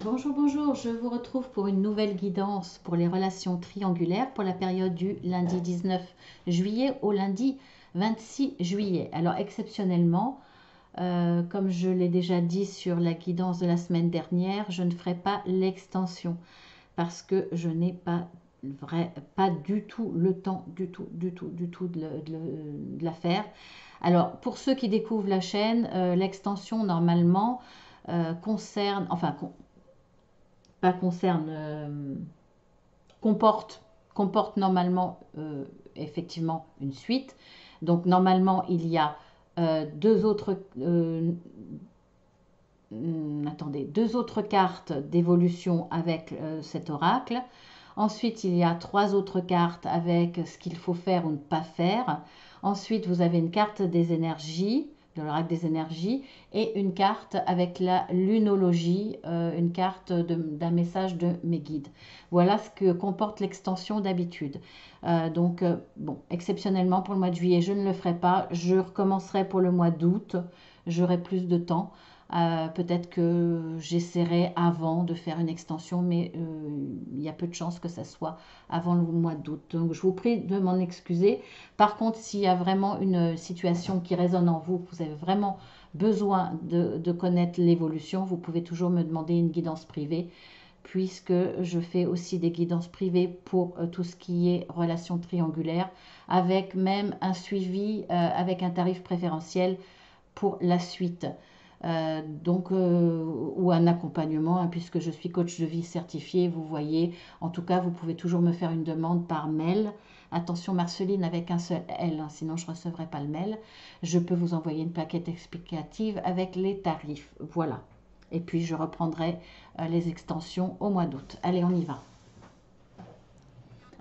Bonjour, bonjour, je vous retrouve pour une nouvelle guidance pour les relations triangulaires pour la période du lundi 19 juillet au lundi 26 juillet. Alors exceptionnellement, comme je l'ai déjà dit sur la guidance de la semaine dernière, je ne ferai pas l'extension parce que je n'ai pas du tout le temps, du tout de la faire. Alors pour ceux qui découvrent la chaîne, l'extension normalement concerne, enfin pas concerne, comporte, comporte normalement effectivement une suite. Donc normalement il y a deux autres, attendez, deux autres cartes d'évolution avec cet oracle. Ensuite, il y a trois autres cartes avec ce qu'il faut faire ou ne pas faire. Ensuite, vous avez une carte des énergies, de l'oracle des énergies, et une carte avec la lunologie, une carte d'un message de mes guides. Voilà ce que comporte l'extension d'habitude. Bon, exceptionnellement pour le mois de juillet, je ne le ferai pas. Je recommencerai pour le mois d'août. J'aurai plus de temps. Peut-être que j'essaierai avant de faire une extension, mais il y a peu de chances que ça soit avant le mois d'août. Donc je vous prie de m'en excuser. Par contre, s'il y a vraiment une situation qui résonne en vous, que vous avez vraiment besoin de connaître l'évolution, vous pouvez toujours me demander une guidance privée, puisque je fais aussi des guidances privées pour tout ce qui est relations triangulaires, avec même un suivi avec un tarif préférentiel pour la suite. Ou un accompagnement, hein, puisque je suis coach de vie certifié, vous voyez. En tout cas, vous pouvez toujours me faire une demande par mail. Attention, Marceline avec un seul L, hein, sinon je ne recevrai pas le mail. Je peux vous envoyer une plaquette explicative avec les tarifs. Voilà. Et puis je reprendrai les extensions au mois d'août. Allez, on y va.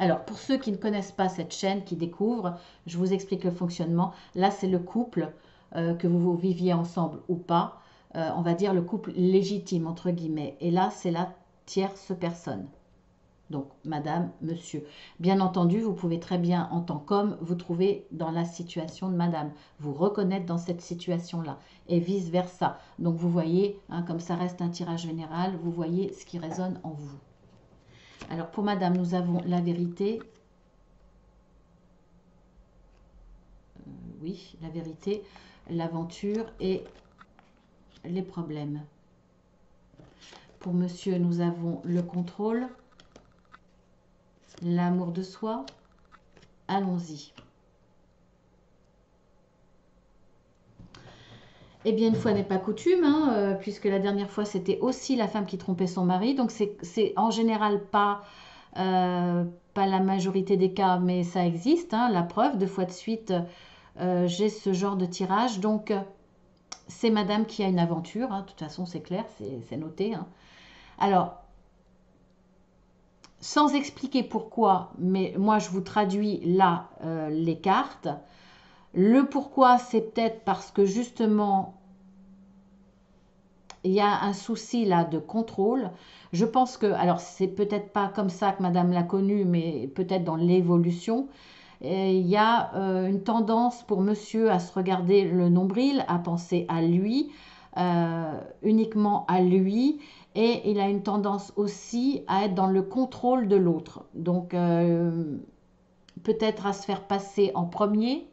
Alors, pour ceux qui ne connaissent pas cette chaîne, qui découvrent, je vous explique le fonctionnement. Là, c'est le couple, que vous viviez ensemble ou pas. On va dire le couple légitime, entre guillemets. Et là, c'est la tierce personne. Donc, madame, monsieur. Bien entendu, vous pouvez très bien, en tant qu'homme, vous trouver dans la situation de madame, vous reconnaître dans cette situation-là, et vice-versa. Donc, vous voyez, hein, comme ça reste un tirage général, vous voyez ce qui résonne en vous. Alors, pour madame, nous avons la vérité. Oui, la vérité, l'aventure et les problèmes. Pour monsieur, nous avons le contrôle, l'amour de soi. Allons-y. Eh bien, une fois n'est pas coutume, hein, puisque la dernière fois, c'était aussi la femme qui trompait son mari. Donc, c'est en général pas la majorité des cas, mais ça existe. Hein, la preuve, deux fois de suite, j'ai ce genre de tirage. Donc, c'est madame qui a une aventure. Hein, de toute façon, c'est clair, c'est noté. Hein. Alors, sans expliquer pourquoi, mais moi, je vous traduis là les cartes. Le pourquoi, c'est peut-être parce que justement, il y a un souci là de contrôle. Je pense que, alors c'est peut-être pas comme ça que madame l'a connu, mais peut-être dans l'évolution, il y a une tendance pour monsieur à se regarder le nombril, à penser à lui, uniquement à lui, et il a une tendance aussi à être dans le contrôle de l'autre. Donc peut-être à se faire passer en premier,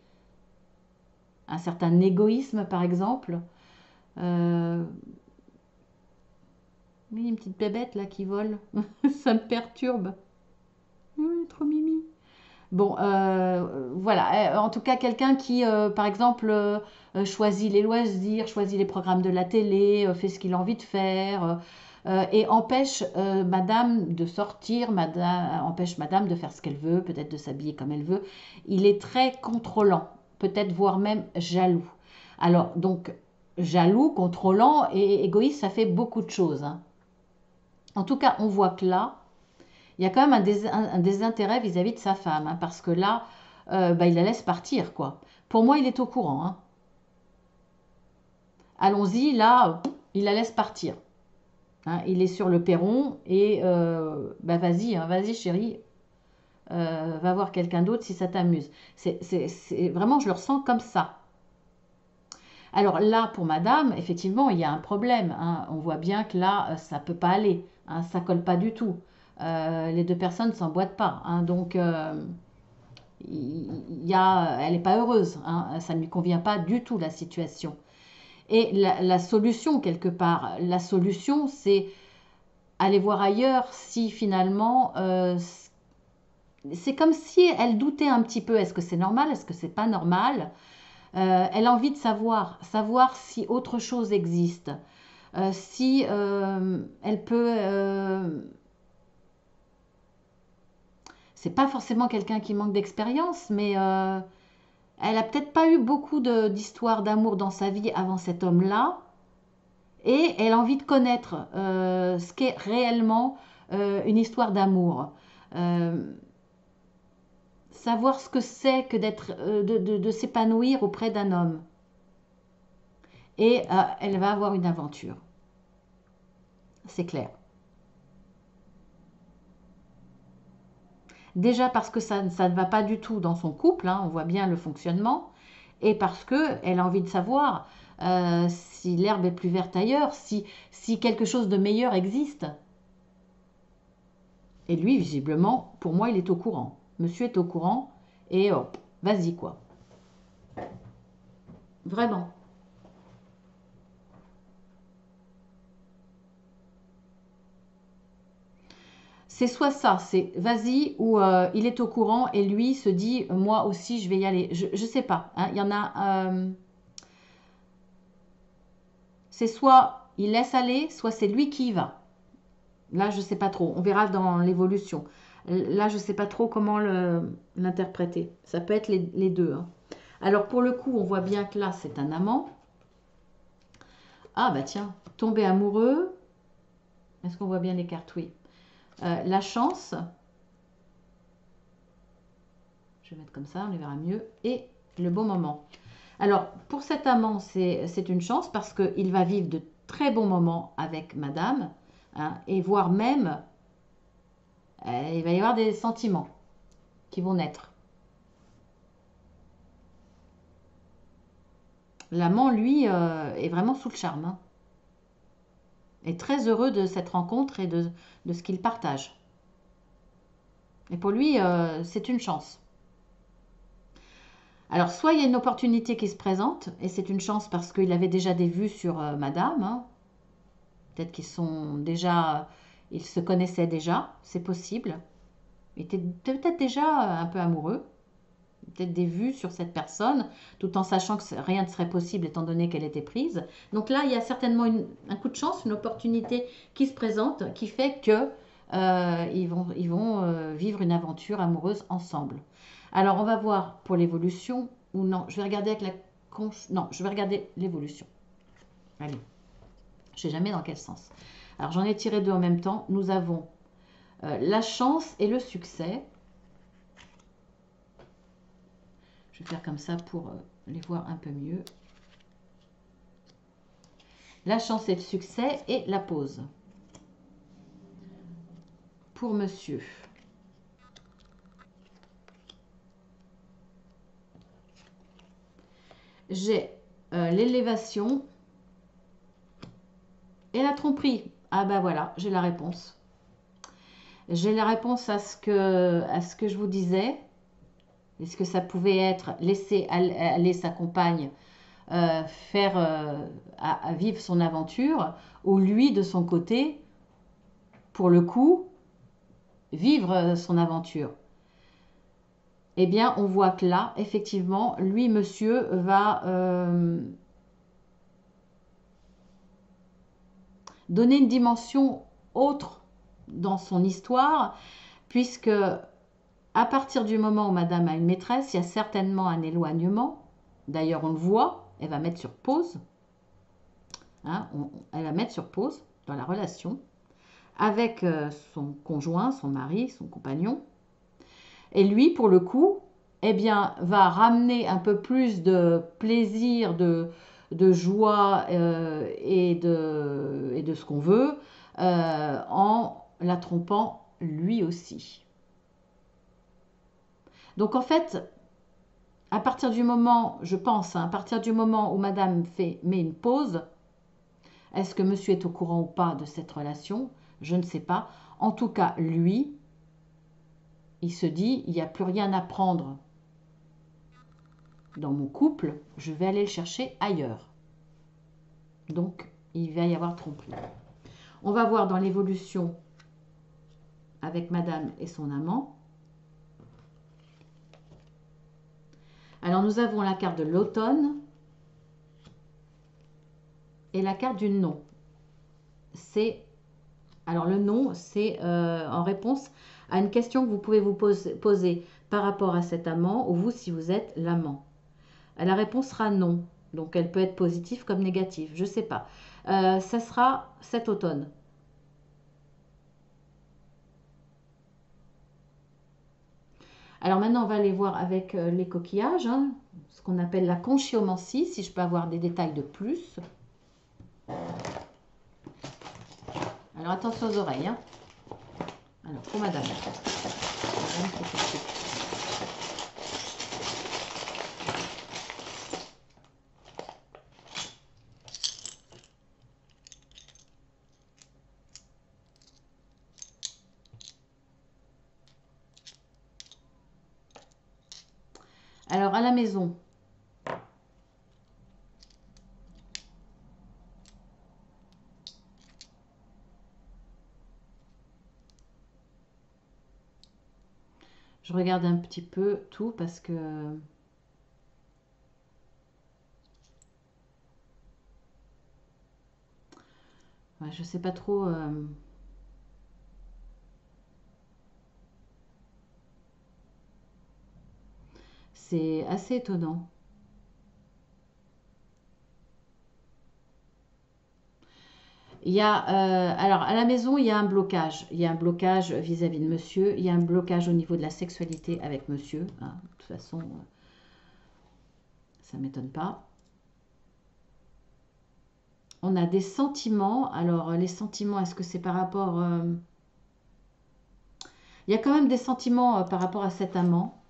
un certain égoïsme par exemple. Euh, Oui, une petite bébête là qui vole, ça me perturbe. Oui, trop mimi. Bon, voilà. En tout cas, quelqu'un qui, par exemple, choisit les loisirs, choisit les programmes de la télé, fait ce qu'il a envie de faire, et empêche madame de sortir, empêche madame de faire ce qu'elle veut, peut-être de s'habiller comme elle veut. Il est très contrôlant, peut-être voire même jaloux. Alors, donc, jaloux, contrôlant et égoïste, ça fait beaucoup de choses, hein. En tout cas, on voit que là, il y a quand même un désintérêt vis-à-vis de sa femme, hein, parce que là, bah, il la laisse partir, quoi. Pour moi, il est au courant, hein. Allons-y, là, il la laisse partir, hein. Il est sur le perron et bah, vas-y, hein, vas-y chérie, va voir quelqu'un d'autre si ça t'amuse. Vraiment, je le ressens comme ça. Alors là, pour madame, effectivement, il y a un problème, hein. On voit bien que là, ça ne peut pas aller, hein, ça ne colle pas du tout. Les deux personnes ne s'emboîtent pas, hein, donc elle n'est pas heureuse, hein, ça ne lui convient pas du tout la situation. Et la solution, quelque part, la solution, c'est aller voir ailleurs si finalement, c'est comme si elle doutait un petit peu, est-ce que c'est normal, est-ce que c'est pas normal. Elle a envie de savoir si autre chose existe, si elle peut. C'est pas forcément quelqu'un qui manque d'expérience, mais elle a peut-être pas eu beaucoup d'histoires d'amour dans sa vie avant cet homme-là, et elle a envie de connaître ce qu'est réellement une histoire d'amour. Euh, Savoir ce que c'est que d'être, de s'épanouir auprès d'un homme. Et elle va avoir une aventure. C'est clair. Déjà parce que ça ne va pas du tout dans son couple, hein, on voit bien le fonctionnement, et parce qu'elle a envie de savoir si l'herbe est plus verte ailleurs, si quelque chose de meilleur existe. Et lui, visiblement, pour moi, il est au courant. Monsieur est au courant, et hop, vas-y quoi. Vraiment. C'est soit ça, c'est vas-y, ou il est au courant et lui se dit moi aussi je vais y aller. Je ne sais pas, hein, il y en a. C'est soit il laisse aller, soit c'est lui qui y va. Là, je ne sais pas trop. On verra dans l'évolution. Là, je ne sais pas trop comment l'interpréter. Ça peut être les deux, hein. Alors, pour le coup, on voit bien que là, c'est un amant. Ah, bah tiens, tomber amoureux. Est-ce qu'on voit bien les cartes? Oui. La chance. Je vais mettre comme ça, on les verra mieux. Et le bon moment. Alors, pour cet amant, c'est une chance parce qu'il va vivre de très bons moments avec madame, hein, et voire même, il va y avoir des sentiments qui vont naître. L'amant, lui, est vraiment sous le charme, hein, est très heureux de cette rencontre et de ce qu'il partage. Et pour lui, c'est une chance. Alors, soit il y a une opportunité qui se présente, et c'est une chance parce qu'il avait déjà des vues sur madame, hein. Peut-être ils se connaissaient déjà, c'est possible. Il était peut-être déjà un peu amoureux, peut-être des vues sur cette personne, tout en sachant que rien ne serait possible étant donné qu'elle était prise. Donc là, il y a certainement un coup de chance, une opportunité qui se présente, qui fait que ils vont vivre une aventure amoureuse ensemble. Alors, on va voir pour l'évolution, ou non, je vais regarder avec la... Non, je vais regarder l'évolution. Allez, je sais jamais dans quel sens. Alors, j'en ai tiré deux en même temps. Nous avons la chance et le succès. Je vais faire comme ça pour les voir un peu mieux. La chance et le succès et la pause. Pour monsieur. J'ai l'élévation et la tromperie. Ah ben voilà, j'ai la réponse. J'ai la réponse à ce que je vous disais. Est-ce que ça pouvait être laisser aller sa compagne faire à vivre son aventure, ou lui de son côté, pour le coup, vivre son aventure? Eh bien, on voit que là, effectivement, lui, monsieur, va donner une dimension autre dans son histoire, puisque à partir du moment où madame a une maîtresse, il y a certainement un éloignement. D'ailleurs, on le voit, elle va mettre sur pause. Hein, elle va mettre sur pause dans la relation avec son conjoint, son mari, son compagnon. Et lui, pour le coup, eh bien, va ramener un peu plus de plaisir, de joie et de ce qu'on veut en la trompant lui aussi. Donc en fait, à partir du moment, je pense, hein, à partir du moment où madame met une pause, est-ce que monsieur est au courant ou pas de cette relation? Je ne sais pas. En tout cas, lui, il se dit, il n'y a plus rien à prendre dans mon couple, je vais aller le chercher ailleurs. Donc, il va y avoir tromperie. On va voir dans l'évolution avec madame et son amant. Alors, nous avons la carte de l'automne et la carte du non. Alors, le non, c'est en réponse à une question que vous pouvez vous poser par rapport à cet amant ou vous si vous êtes l'amant. La réponse sera non. Donc, elle peut être positive comme négative. Je ne sais pas. Ça sera cet automne. Alors maintenant, on va aller voir avec les coquillages, hein, ce qu'on appelle la conchiomancie, si je peux avoir des détails de plus. Alors attention aux oreilles. Hein. Alors pour madame. Alors à la maison. Je regarde un petit peu tout parce que ouais, je sais pas trop. C'est assez étonnant. Il y a, alors à la maison, il y a un blocage. Il y a un blocage vis-à-vis de monsieur. Il y a un blocage au niveau de la sexualité avec monsieur. Hein. De toute façon, ça ne m'étonne pas. On a des sentiments. Alors, les sentiments, est-ce que c'est par rapport... Il y a quand même des sentiments par rapport à cet amant.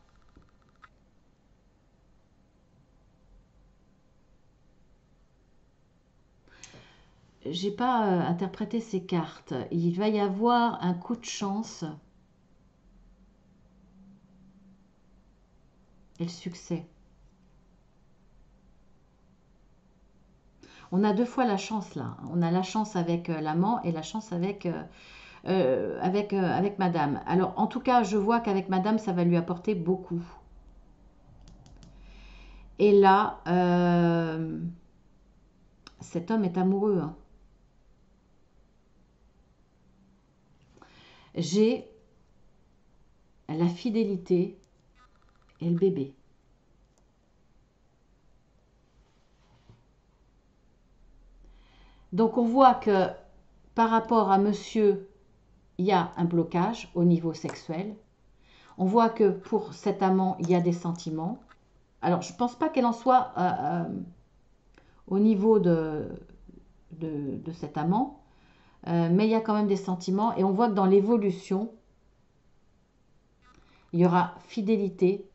J'ai pas interprété ces cartes. Il va y avoir un coup de chance et le succès. On a deux fois la chance là. On a la chance avec l'amant et la chance avec avec madame. Alors en tout cas, je vois qu'avec madame, ça va lui apporter beaucoup. Et là, cet homme est amoureux. Hein. J'ai la fidélité et le bébé. Donc on voit que par rapport à monsieur, il y a un blocage au niveau sexuel. On voit que pour cet amant, il y a des sentiments. Alors, je ne pense pas qu'elle en soit au niveau de cet amant, mais il y a quand même des sentiments. Et on voit que dans l'évolution, il y aura fidélité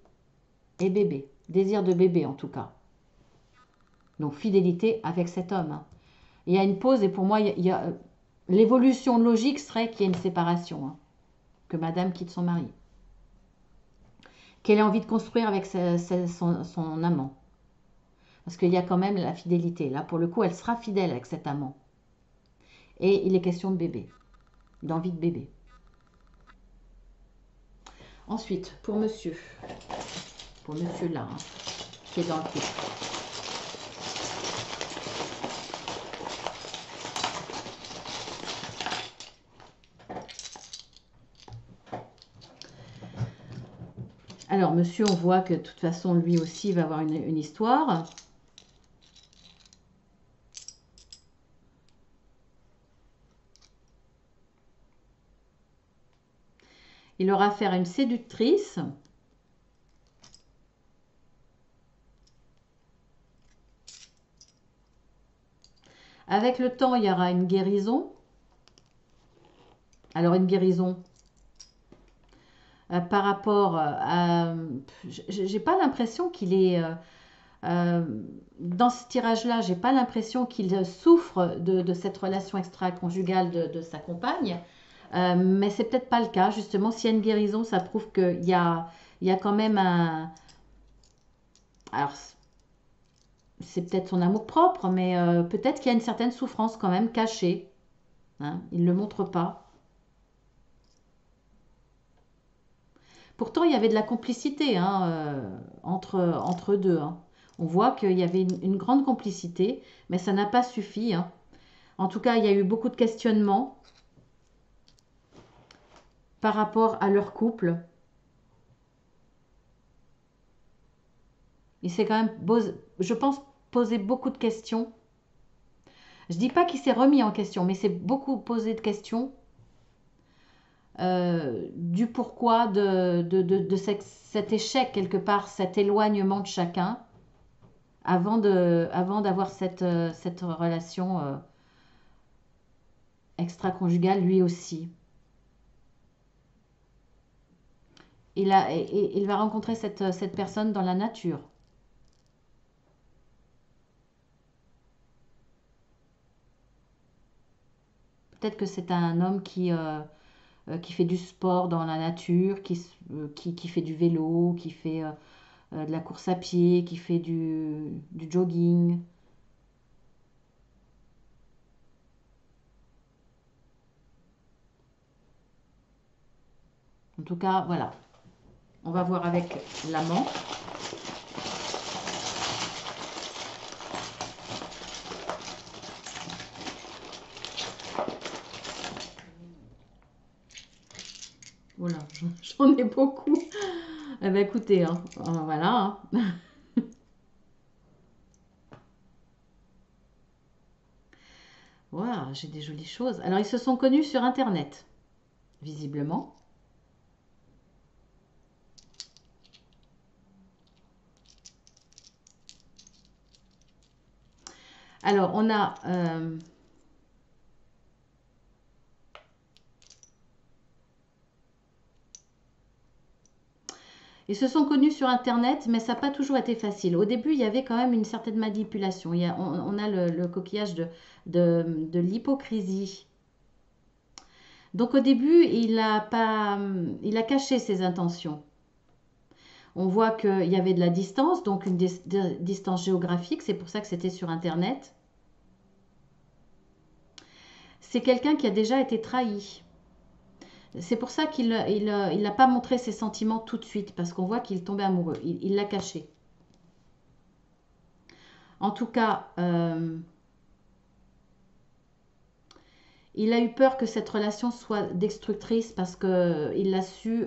et bébé. Désir de bébé, en tout cas. Donc, fidélité avec cet homme. Hein. Il y a une pause et pour moi, l'évolution logique serait qu'il y ait une séparation. Hein, que madame quitte son mari. Qu'elle ait envie de construire avec son amant. Parce qu'il y a quand même la fidélité. Là, pour le coup, elle sera fidèle avec cet amant. Et il est question de bébé, d'envie de bébé. Ensuite, pour monsieur là, hein, qui est dans le couple. Alors, monsieur, on voit que de toute façon, lui aussi va avoir une histoire. Il aura affaire à une séductrice. Avec le temps, il y aura une guérison. Alors, une guérison, par rapport à... J'ai pas l'impression qu'il est... euh, dans ce tirage-là, j'ai pas l'impression qu'il souffre de cette relation extra-conjugale de sa compagne. Mais c'est peut-être pas le cas. Justement, s'il y a une guérison, ça prouve il y a quand même un... Alors, c'est peut-être son amour propre, mais peut-être qu'il y a une certaine souffrance quand même cachée. Hein, il ne le montre pas. Pourtant, il y avait de la complicité, hein, entre eux deux. Hein. On voit qu'il y avait une grande complicité, mais ça n'a pas suffi. Hein. En tout cas, il y a eu beaucoup de questionnements par rapport à leur couple. Il s'est quand même, je pense, posé beaucoup de questions. Je ne dis pas qu'il s'est remis en question, mais c'est beaucoup posé de questions du pourquoi de cet échec quelque part, cet éloignement de chacun, avant d'avoir cette relation extra-conjugale lui aussi. Il va rencontrer cette personne dans la nature. Peut-être que c'est un homme qui fait du sport dans la nature, qui fait du vélo, qui fait de la course à pied, qui fait du jogging. En tout cas, voilà. On va voir avec l'amant. Voilà, j'en ai beaucoup. Eh ben écoutez, hein, voilà. Hein. Waouh, j'ai des jolies choses. Alors, ils se sont connus sur Internet, visiblement. Alors, on a... ils se sont connus sur Internet, mais ça n'a pas toujours été facile. Au début, il y avait quand même une certaine manipulation. On a le coquillage de l'hypocrisie. Donc au début, il a caché ses intentions. On voit qu'il y avait de la distance, donc une distance géographique. C'est pour ça que c'était sur Internet. C'est quelqu'un qui a déjà été trahi. C'est pour ça qu'il n'a pas montré ses sentiments tout de suite, parce qu'on voit qu'il tombait amoureux. Il l'a caché. En tout cas, il a eu peur que cette relation soit destructrice parce qu'il a su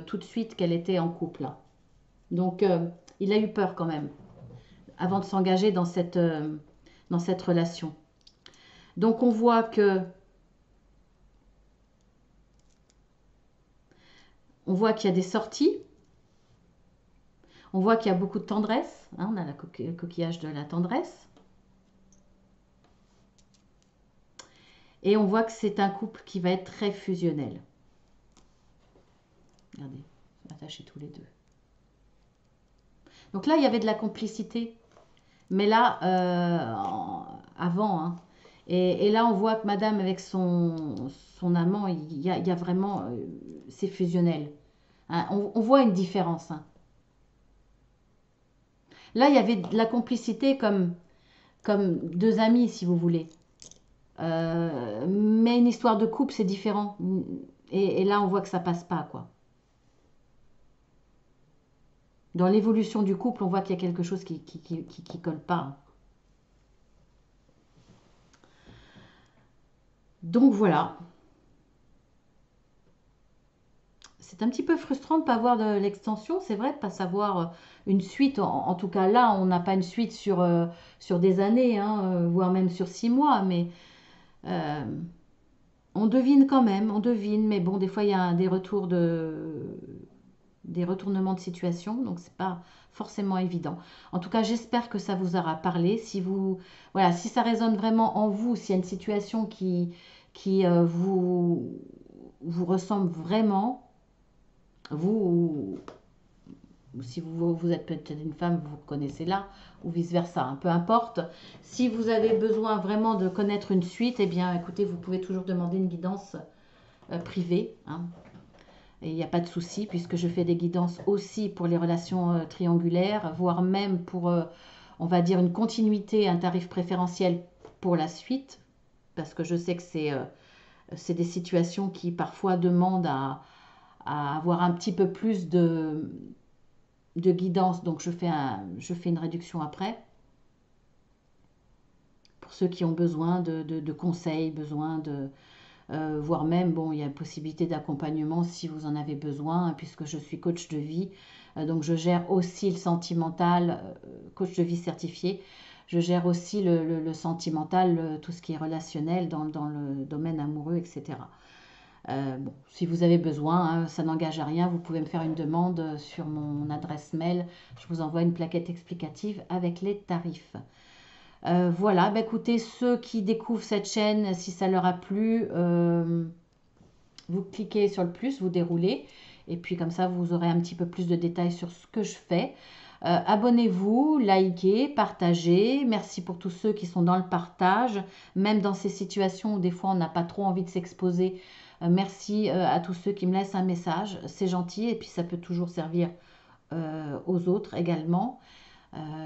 tout de suite qu'elle était en couple. Donc, il a eu peur quand même avant de s'engager dans cette relation. Donc, on voit qu'il y a des sorties. On voit qu'il y a beaucoup de tendresse. Hein, on a le coquillage de la tendresse. Et on voit que c'est un couple qui va être très fusionnel. Regardez, attachés tous les deux. Donc là, il y avait de la complicité. Mais là, avant, hein. Et là, on voit que madame, avec son amant, il y a vraiment... c'est fusionnel. Hein, on voit une différence. Hein. Là, il y avait de la complicité comme deux amis, si vous voulez. Mais une histoire de couple, c'est différent. Et là, on voit que ça passe pas, quoi. Dans l'évolution du couple, on voit qu'il y a quelque chose qui colle pas. Donc voilà. C'est un petit peu frustrant de ne pas voir de l'extension, c'est vrai, de ne pas savoir une suite. En tout cas, là, on n'a pas une suite sur des années, hein, voire même sur 6 mois, mais euh, on devine quand même, on devine. Mais bon, des fois, il y a des retournements de situation, donc c'est pas forcément évident. En tout cas, j'espère que ça vous aura parlé. Voilà, si ça résonne vraiment en vous, s'il y a une situation qui vous ressemble vraiment, Vous, ou si vous êtes peut-être une femme, vous connaissez là, ou vice-versa, hein, peu importe. Si vous avez besoin vraiment de connaître une suite, eh bien, écoutez, vous pouvez toujours demander une guidance privée, hein. Et il n'y a pas de souci, puisque je fais des guidances aussi pour les relations triangulaires, voire même pour, on va dire, une continuité, un tarif préférentiel pour la suite, parce que je sais que c'est des situations qui parfois demandent à avoir un petit peu plus de guidance, donc je fais une réduction après. Pour ceux qui ont besoin de conseils, besoin de, voire même, bon, il y a possibilité d'accompagnement si vous en avez besoin, puisque je suis coach de vie, donc je gère aussi le sentimental, coach de vie certifié. Je gère aussi le sentimental, tout ce qui est relationnel dans le domaine amoureux, etc. Bon, si vous avez besoin, hein, ça n'engage à rien, vous pouvez me faire une demande sur mon adresse mail. Je vous envoie une plaquette explicative avec les tarifs. Voilà, bah écoutez, ceux qui découvrent cette chaîne, si ça leur a plu, vous cliquez sur le plus, vous déroulez, et puis comme ça, vous aurez un petit peu plus de détails sur ce que je fais. Abonnez-vous, likez, partagez. Merci pour tous ceux qui sont dans le partage, même dans ces situations où des fois on n'a pas trop envie de s'exposer. Merci à tous ceux qui me laissent un message, c'est gentil, et puis ça peut toujours servir aux autres également.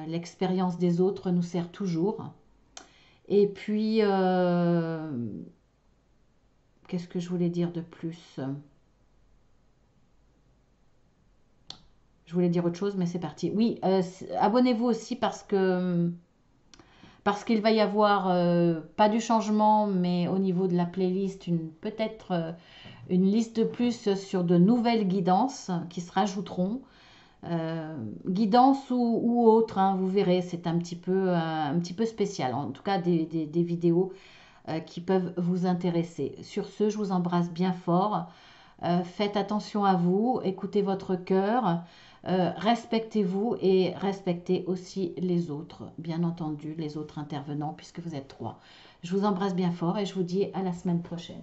L'expérience des autres nous sert toujours. Et puis, qu'est-ce que je voulais dire de plus? Je voulais dire autre chose, mais c'est parti. Oui, abonnez-vous aussi parce qu'il va y avoir pas du changement, mais au niveau de la playlist, peut-être une liste de plus sur de nouvelles guidances qui se rajouteront. Guidance ou autre, hein, vous verrez, c'est un petit peu spécial. En tout cas, des vidéos qui peuvent vous intéresser. Sur ce, je vous embrasse bien fort. Faites attention à vous, écoutez votre cœur, respectez-vous et respectez aussi les autres, bien entendu, les autres intervenants, puisque vous êtes trois. Je vous embrasse bien fort et je vous dis à la semaine prochaine.